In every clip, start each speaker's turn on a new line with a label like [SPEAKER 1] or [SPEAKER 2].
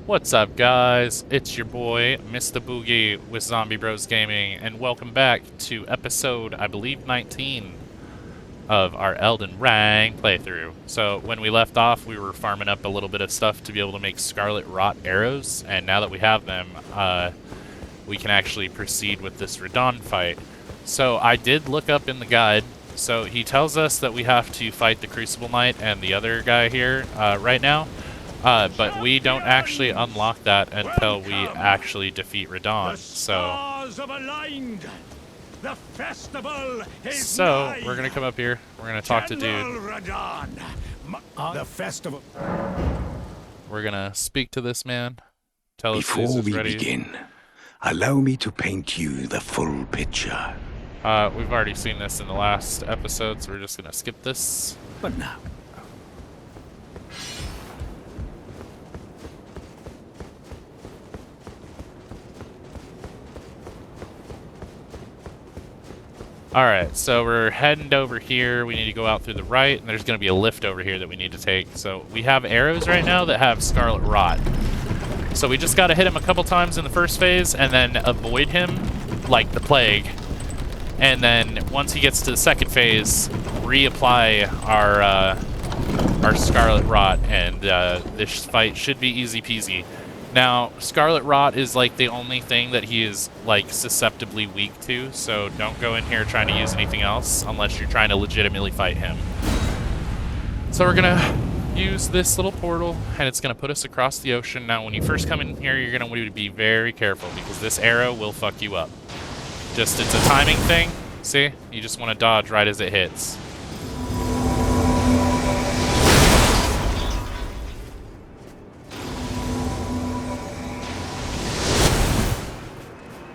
[SPEAKER 1] What's up, guys? It's your boy, Mr. Boogie with Zombie Bros Gaming, and welcome back to episode, I believe, 19 of our EldenRang playthrough. So, when we left off, we were farming up a little bit of stuff to be able to make Scarlet Rot arrows, and now that we have them, we can actually proceed with this Radon fight. So, I did look up in the guide. So, he tells us that we have to fight the Crucible Knight and the other guy here right now. But we don't actually unlock that until we actually defeat Radon. So we're gonna come up here. We're gonna talk to dude.
[SPEAKER 2] The festival.
[SPEAKER 1] We're gonna speak to this man. Tell us
[SPEAKER 2] Before
[SPEAKER 1] he's
[SPEAKER 2] we
[SPEAKER 1] ready.
[SPEAKER 2] begin, allow me to paint you the full picture.
[SPEAKER 1] We've already seen this in the last episode, so we're just gonna skip this.
[SPEAKER 2] But now,
[SPEAKER 1] Alright, so we're heading over here. We need to go out through the right, and there's going to be a lift over here that we need to take. So we have arrows right now that have Scarlet Rot. So we just got to hit him a couple times in the first phase, and then avoid him like the plague. And then once he gets to the second phase, reapply our Scarlet Rot, and this fight should be easy peasy. Now, Scarlet Rot is like the only thing that he is like susceptibly weak to, so don't go in here trying to use anything else unless you're trying to legitimately fight him. So we're gonna use this little portal, and it's gonna put us across the ocean. Now, when you first come in here, you're gonna want to be very careful because this arrow will fuck you up. Just, it's a timing thing. See? You just want to dodge right as it hits.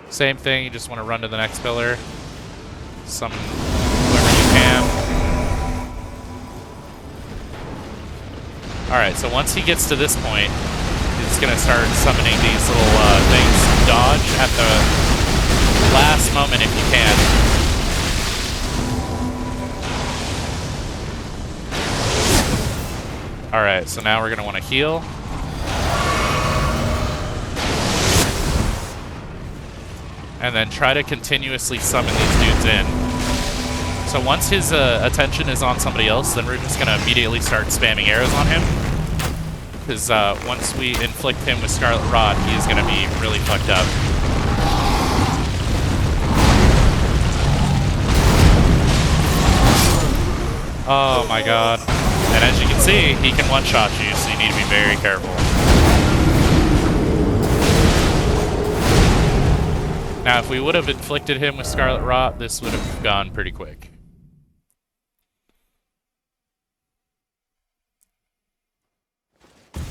[SPEAKER 1] Same thing, you just want to run to the next pillar. Summon whoever you can. Alright, so once he gets to this point, he's going to start summoning these little things. Dodge at the last moment if you can. Alright, so now we're going to want to heal. And then try to continuously summon these dudes in. So once his attention is on somebody else, then we're just going to immediately start spamming arrows on him. Because once we inflict him with Scarlet Rot, he is going to be really fucked up. Oh my god. And as you can see, he can one-shot you, so you need to be very careful. Now, if we would have inflicted him with Scarlet Rot, this would have gone pretty quick.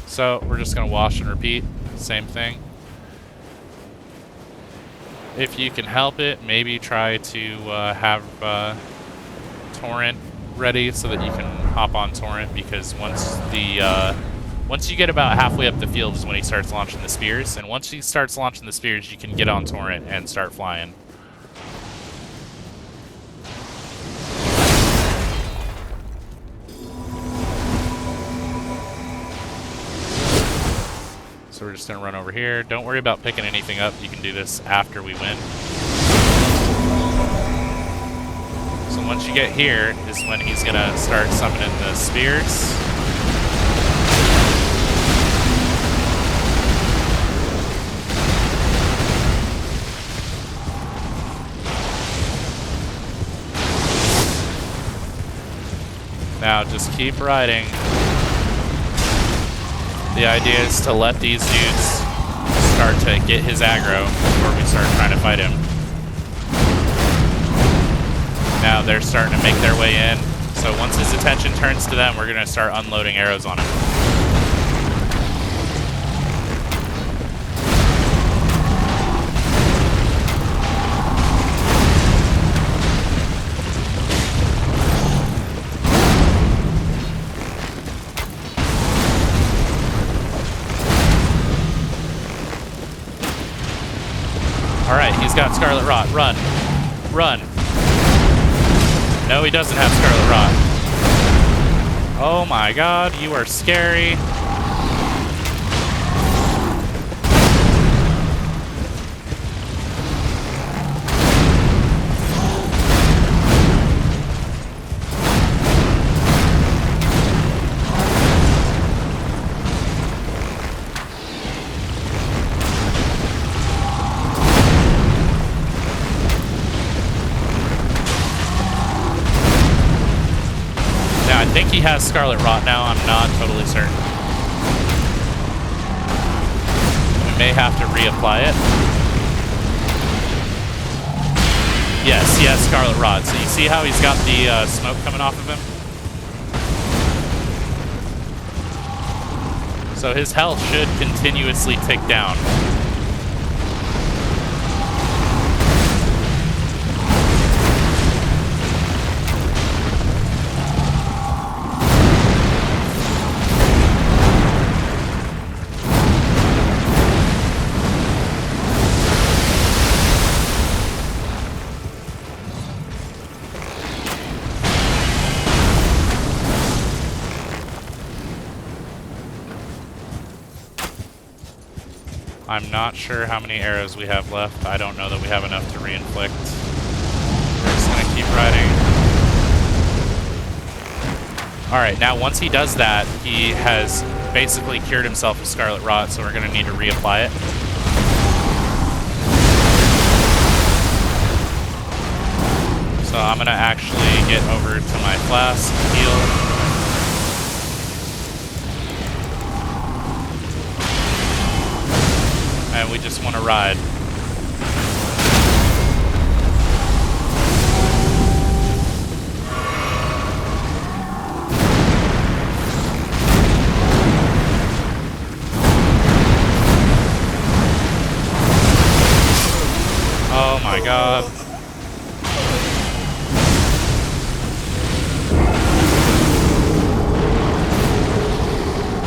[SPEAKER 1] So, we're just going to wash and repeat. Same thing. If you can help it, maybe try to have Torrent ready so that you can hop on Torrent, because once you get about halfway up the field is when he starts launching the spears, and once he starts launching the spears, you can get on Torrent and start flying. So we're just going to run over here. Don't worry about picking anything up. You can do this after we win. So once you get here is when he's going to start summoning the spears. Now just keep riding. The idea is to let these dudes start to get his aggro before we start trying to fight him. Now they're starting to make their way in. So once his attention turns to them, we're going to start unloading arrows on him. Alright, he's got Scarlet Rot. Run. Run. No, he doesn't have Scarlet Rot. Oh my god, you are scary. has Scarlet Rot now. I'm not totally certain. We may have to reapply it. Yes, he has Scarlet Rot. So you see how he's got the smoke coming off of him? So his health should continuously tick down. I'm not sure how many arrows we have left. I don't know that we have enough to re-inflict. We're just gonna keep riding. Alright, now once he does that, he has basically cured himself of Scarlet Rot, so we're gonna need to reapply it. So I'm gonna actually get over to my flask, heal. And we just want to ride. Oh my god.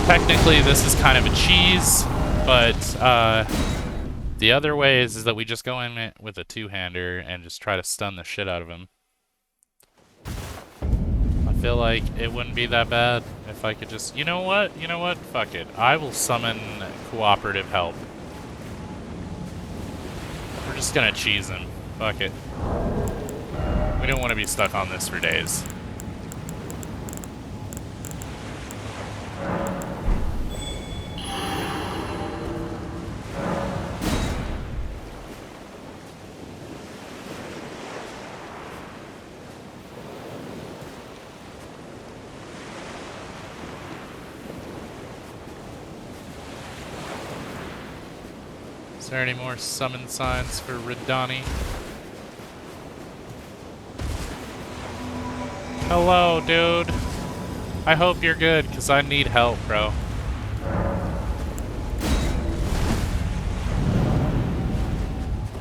[SPEAKER 1] Technically, this is kind of a cheese. But the other way is that we just go in with a two-hander and just try to stun the shit out of him. I feel like it wouldn't be that bad if I could just... You know what? You know what? Fuck it. I will summon cooperative help. We're just gonna cheese him. Fuck it. We don't want to be stuck on this for days. Is there any more summon signs for Radani? Hello, dude. I hope you're good, because I need help, bro.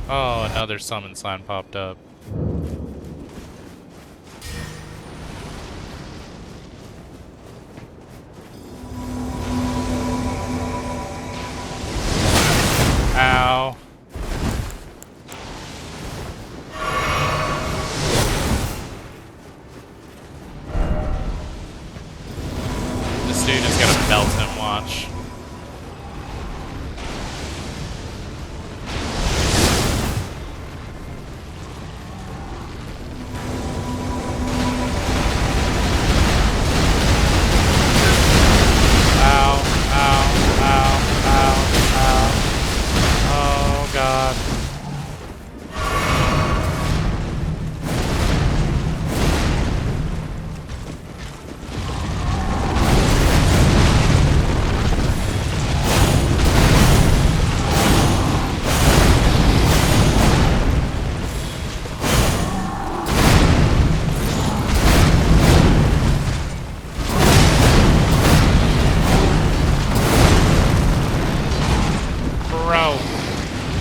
[SPEAKER 1] Oh, another summon sign popped up. Ow. This dude is gonna melt him, watch.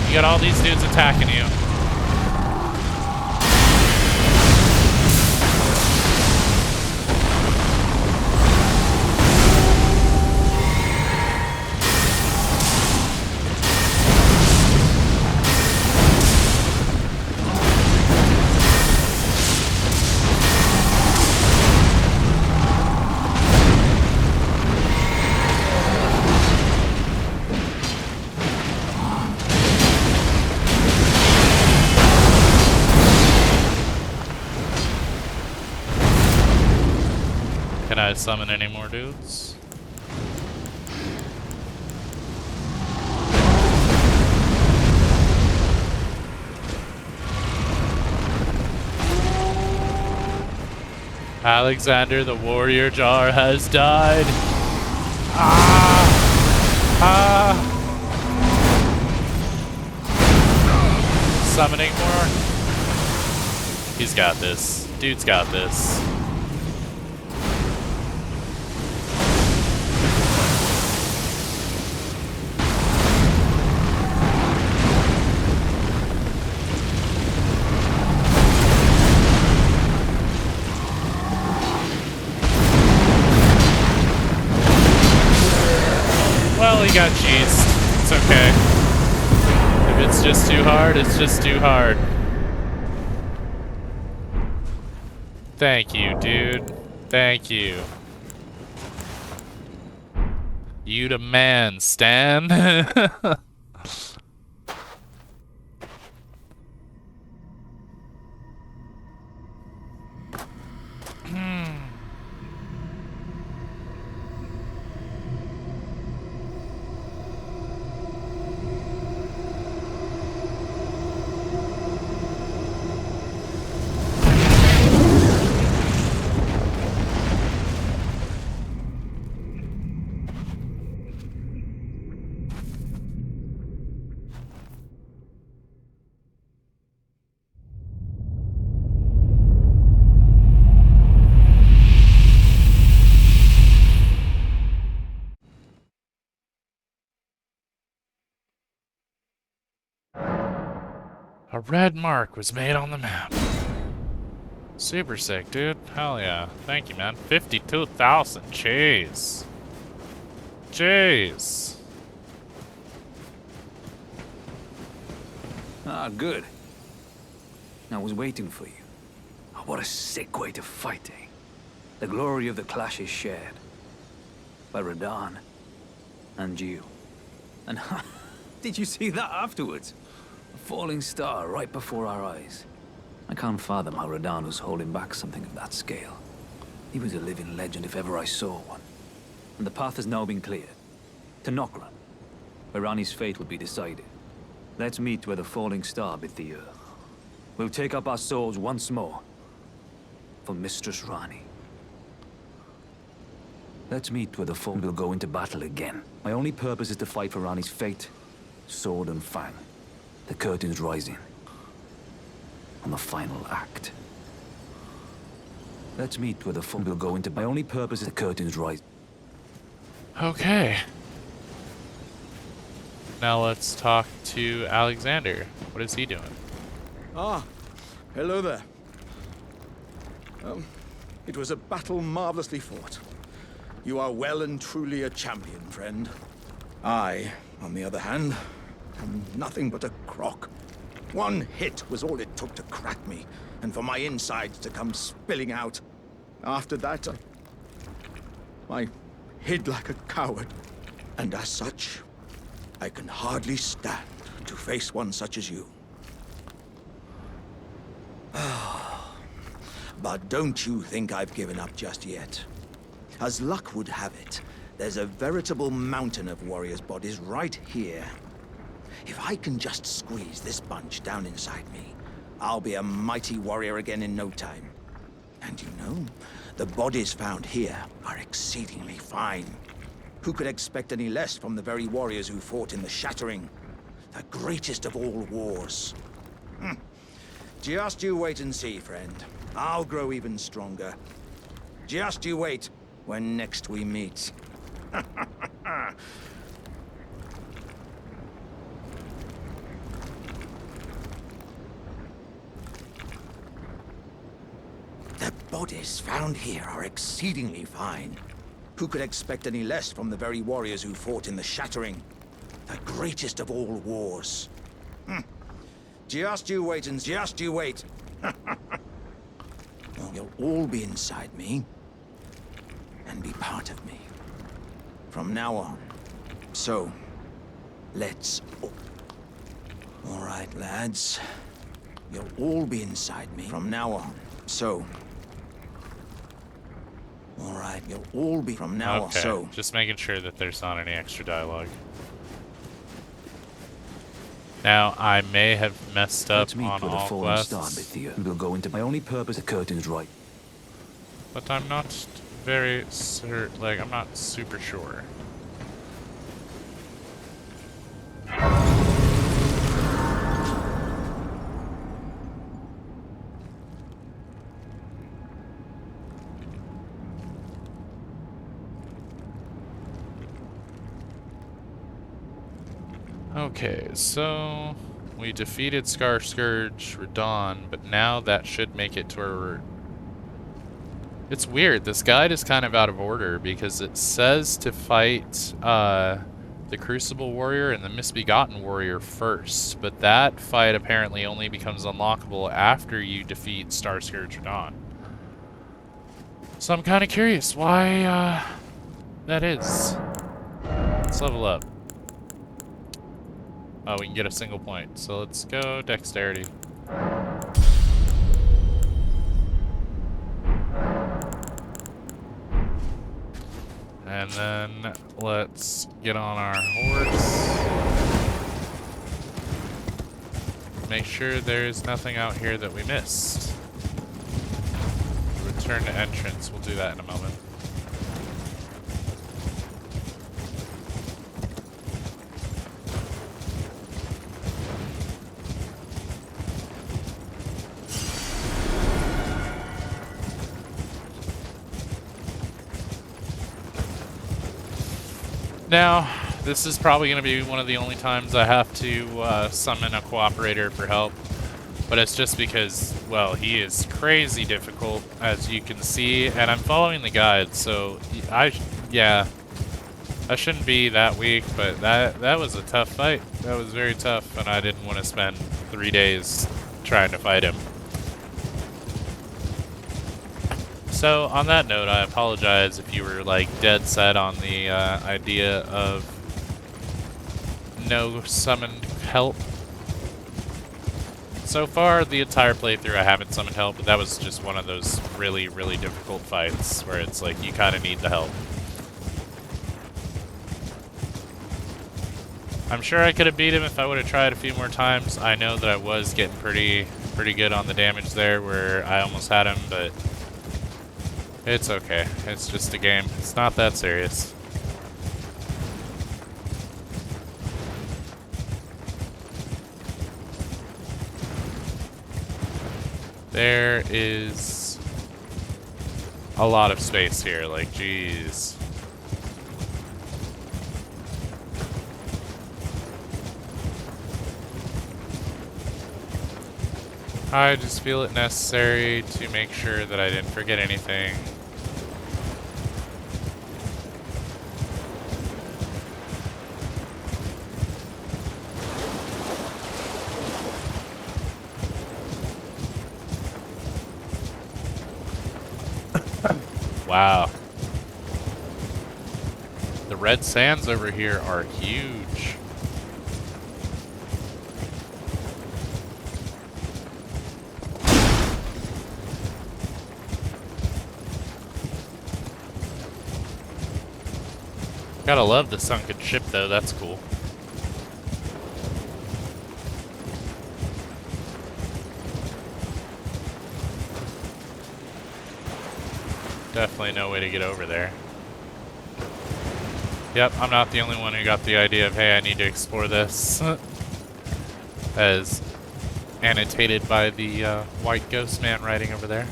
[SPEAKER 1] You got all these dudes attacking you. Can I summon any more dudes? Alexander the warrior jar has died. Ah! Ah! Summoning more. He's got this. Dude's got this. Well, he got cheesed. It's okay. If it's just too hard, it's just too hard. Thank you, dude. Thank you. You the man, Stan. A red mark was made on the map. Super sick, dude. Hell yeah. Thank you, man. 52,000. Jeez. Jeez.
[SPEAKER 2] Ah, good. I was waiting for you. Oh, what a sick way to fight, eh? The glory of the clash is shared. By Radahn. And you. And did you see that afterwards? A falling star right before our eyes. I can't fathom how Radahn was holding back something of that scale. He was a living legend if ever I saw one. And the path has now been cleared. To Nokran, where Ranni's fate will be decided. Let's meet where the falling star bit the earth. We'll take up our swords once more. For Mistress Ranni. Let's meet where the fallen will go into battle again. My only purpose is to fight for Ranni's fate. Sword and fang. The curtain's rising. On the final act. Let's meet where the fallen will go into... My only purpose is the curtain's rising.
[SPEAKER 1] Okay. Now let's talk to Alexander. What is he doing?
[SPEAKER 3] Ah, hello there. It was a battle marvelously fought. You are well and truly a champion, friend. I, on the other hand, am nothing but a crock. One hit was all it took to crack me, and for my insides to come spilling out. After that, I hid like a coward. And as such, I can hardly stand to face one such as you. But don't you think I've given up just yet. As luck would have it, there's a veritable mountain of warriors' bodies right here. If I can just squeeze this bunch down inside me, I'll be a mighty warrior again in no time. And you know, the bodies found here are exceedingly fine. Who could expect any less from the very warriors who fought in the Shattering? The greatest of all wars. Just you wait and see, friend. I'll grow even stronger. Just you wait when next we meet. The bodies found here are exceedingly fine. Who could expect any less from the very warriors who fought in the Shattering? The greatest of all wars. Just you wait and just you wait. Well, you'll all be inside me. And be part of me. From now on. So, let's... All right, lads. You'll all be inside me. From now on. So... All right, you'll all be from now on. So,
[SPEAKER 1] just making sure that there's not any extra dialogue. Now, I may have messed up on all quests.
[SPEAKER 2] We'll go into my only purpose. The curtain's right.
[SPEAKER 1] but I'm not very certain. Like, I'm not super sure. Okay, so we defeated Scar Scourge Radon, but now that should make it to our... It's weird, this guide is kind of out of order because it says to fight the Crucible Warrior and the Misbegotten Warrior first, but that fight apparently only becomes unlockable after you defeat Star Scourge Radon. So I'm kind of curious why that is. Let's level up. Oh, we can get a single point. So let's go Dexterity. And then let's get on our horse. Make sure there's nothing out here that we missed. Return to entrance. We'll do that in a moment. Now, this is probably going to be one of the only times I have to summon a cooperator for help. But it's just because, well, he is crazy difficult, as you can see, and I'm following the guide, so yeah, I shouldn't be that weak, but that was a tough fight. That was very tough, and I didn't want to spend 3 days trying to fight him. So, on that note, I apologize if you were, like, dead set on the idea of no summoned help. So far, the entire playthrough, I haven't summoned help, but that was just one of those really, really difficult fights where it's like, you kind of need the help. I'm sure I could have beat him if I would have tried a few more times. I know that I was getting pretty good on the damage there where I almost had him, but it's okay. It's just a game. It's not that serious. There is a lot of space here, like, jeez. I just feel it necessary to make sure that I didn't forget anything. Wow. The red sands over here are huge. Gotta love the sunken ship though, that's cool. Definitely no way to get over there. Yep, I'm not the only one who got the idea of, hey, I need to explore this. As annotated by the white ghost man riding over there.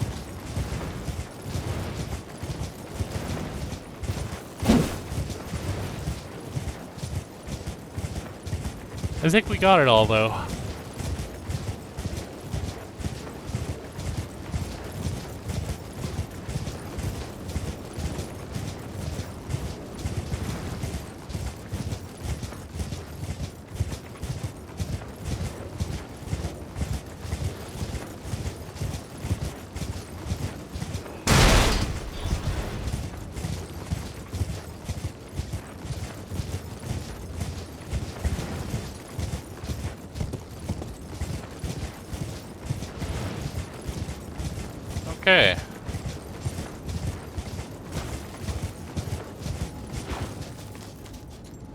[SPEAKER 1] I think we got it all, though. Okay.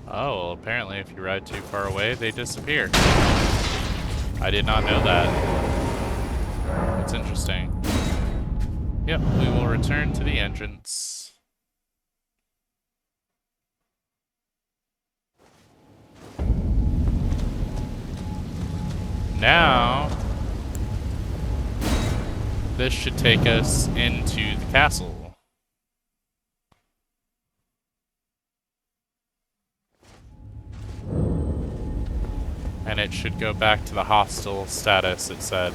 [SPEAKER 1] Oh, well, apparently if you ride too far away, they disappear. I did not know that. That's interesting. Yep, we will return to the entrance. Now, this should take us into the castle. And it should go back to the hostile status, it said.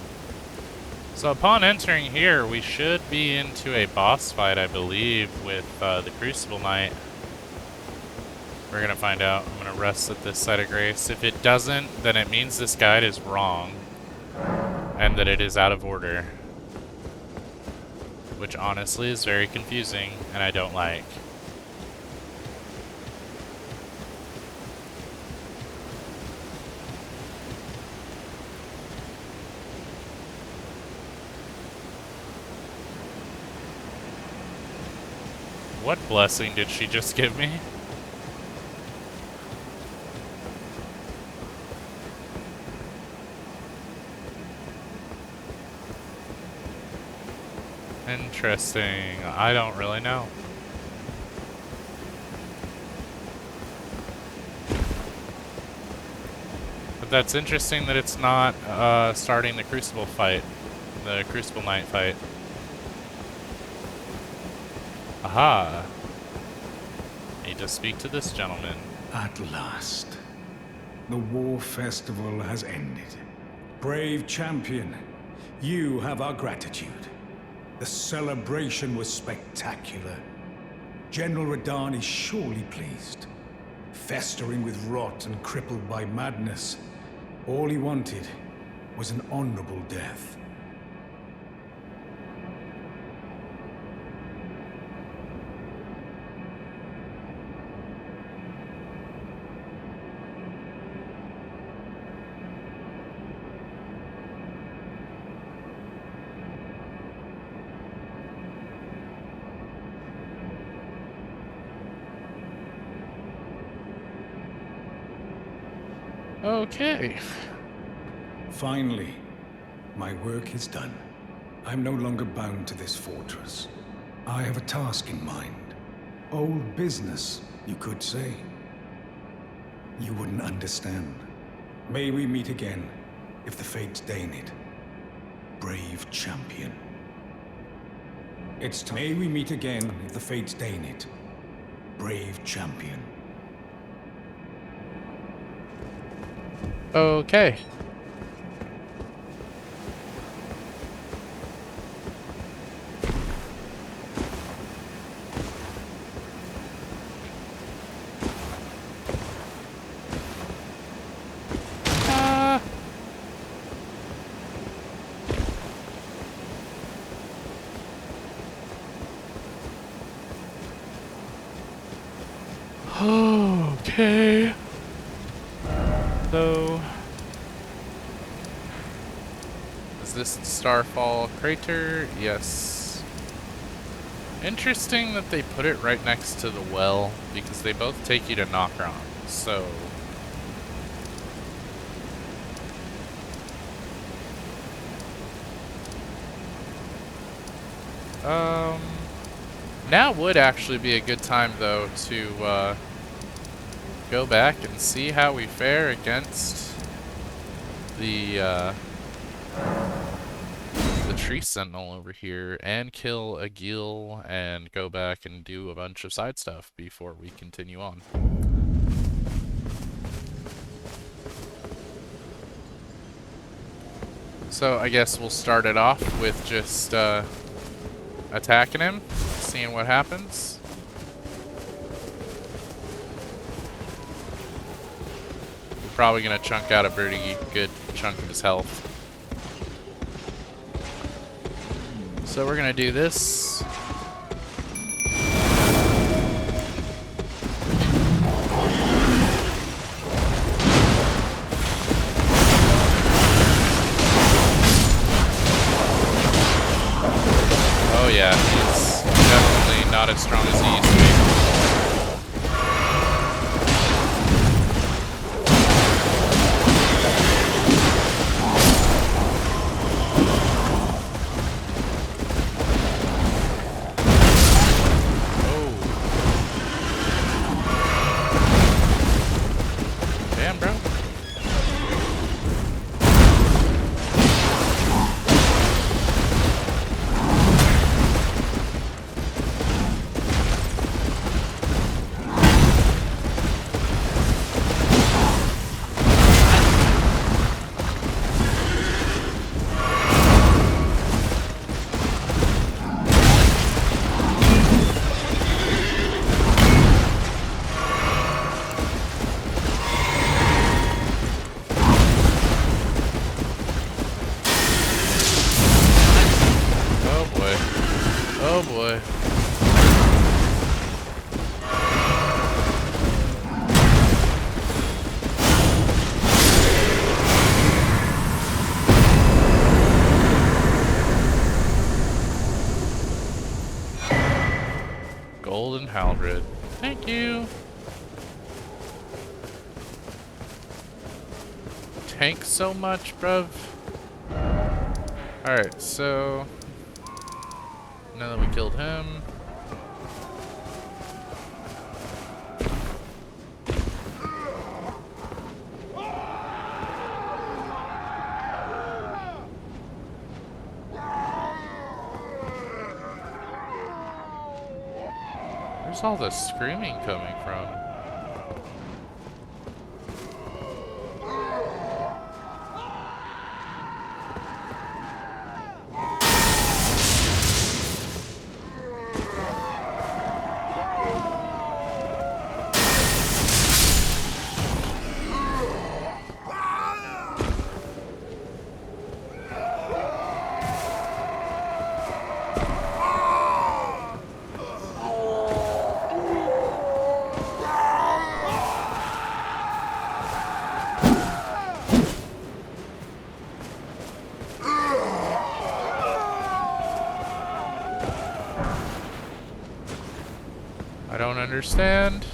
[SPEAKER 1] So upon entering here, we should be into a boss fight, I believe, with the Crucible Knight. We're gonna find out. I'm gonna rest at this site of grace. If it doesn't, then it means this guide is wrong. And that it is out of order. Which honestly is very confusing, and I don't like. What blessing did she just give me? Interesting. I don't really know. But that's interesting that it's not starting the Crucible fight. The Crucible Knight fight. Aha. Need to speak to this gentleman.
[SPEAKER 4] At last, the war festival has ended. Brave champion, you have our gratitude. The celebration was spectacular. General Radahn is surely pleased. Festering with rot and crippled by madness, all he wanted was an honorable death.
[SPEAKER 1] Okay.
[SPEAKER 4] Finally, my work is done. I'm no longer bound to this fortress. I have a task in mind. Old business, you could say. You wouldn't understand. May we meet again, if the fates deign it. Brave champion. May we meet again, if the fates deign it. Brave champion.
[SPEAKER 1] Okay. Okay. So, is this the Starfall crater? Yes. Interesting that they put it right next to the well, because they both take you to Nokron. So, now would actually be a good time though to go back and see how we fare against the tree sentinel over here, and kill a Gil and go back and do a bunch of side stuff before we continue on. So I guess we'll start it off with just attacking him, seeing what happens. We're probably gonna chunk out a pretty good chunk of his health. So we're gonna do this. Oh yeah, he's definitely not as strong as he used to be. can, bro. Oh boy. Golden halberd. Thank you. Tank so much, bruv. Alright, so now that we killed him. Where's all the screaming coming from? I don't understand.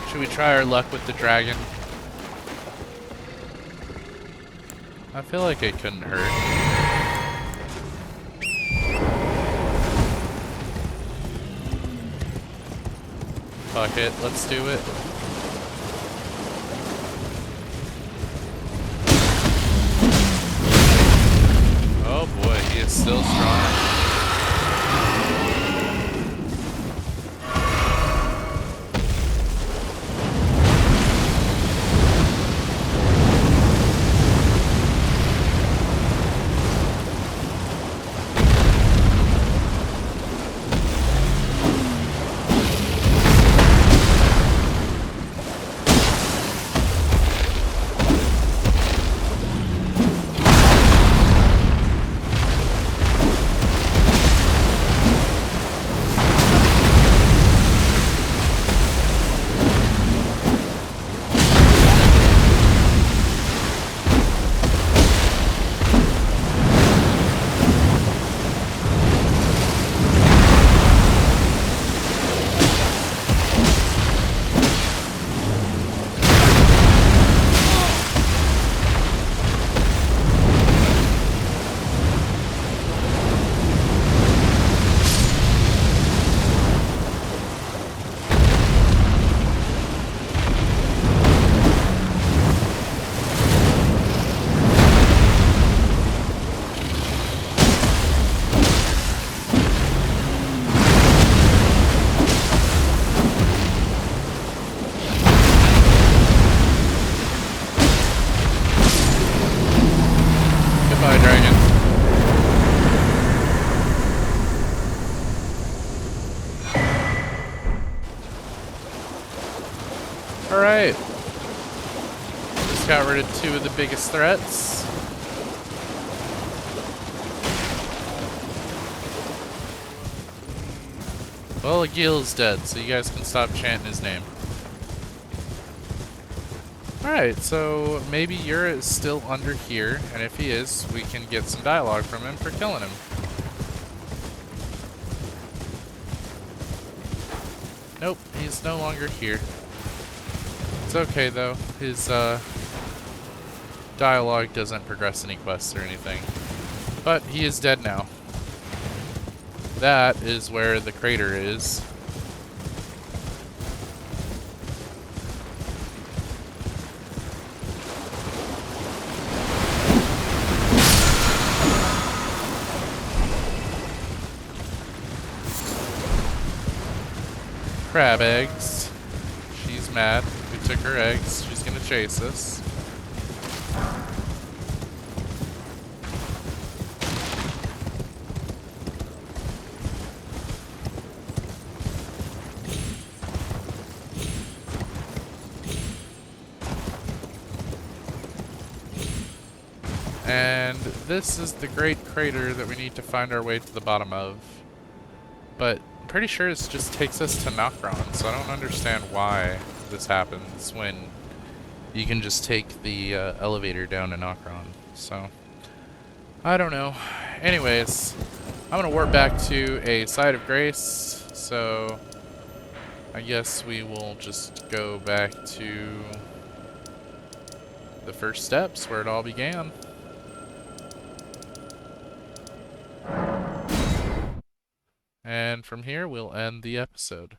[SPEAKER 1] Should we try our luck with the dragon? I feel like it couldn't hurt. Fuck it, let's do it. Oh boy, he is still strong. Alright. Just got rid of 2 of the biggest threats. Well, Agil's dead, so you guys can stop chanting his name. Alright, so maybe Yura is still under here, and if he is, we can get some dialogue from him for killing him. Nope, he's no longer here. It's okay though, his dialogue doesn't progress any quests or anything. But he is dead now. That is where the crater is. Crab eggs. She's mad. We took her eggs. She's gonna chase us. And this is the great crater that we need to find our way to the bottom of. But I'm pretty sure this just takes us to Nokron, so I don't understand why this happens when you can just take the elevator down to Nokron. So, I don't know. Anyways, I'm gonna warp back to a site of grace, so I guess we will just go back to the first steps where it all began. And from here, we'll end the episode.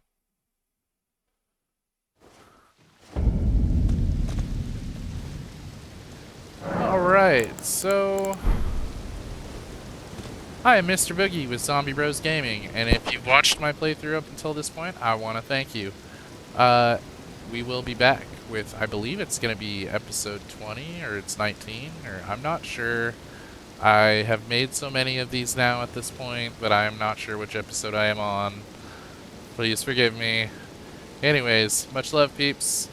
[SPEAKER 1] Alright, so... Hi, I'm Mr. Boogie with Zombie Bros Gaming, and if you've watched my playthrough up until this point, I want to thank you. We will be back with, I believe it's going to be episode 20, or it's 19, or I'm not sure. I have made so many of these now at this point that I am not sure which episode I am on. Please forgive me. Anyways, much love, peeps.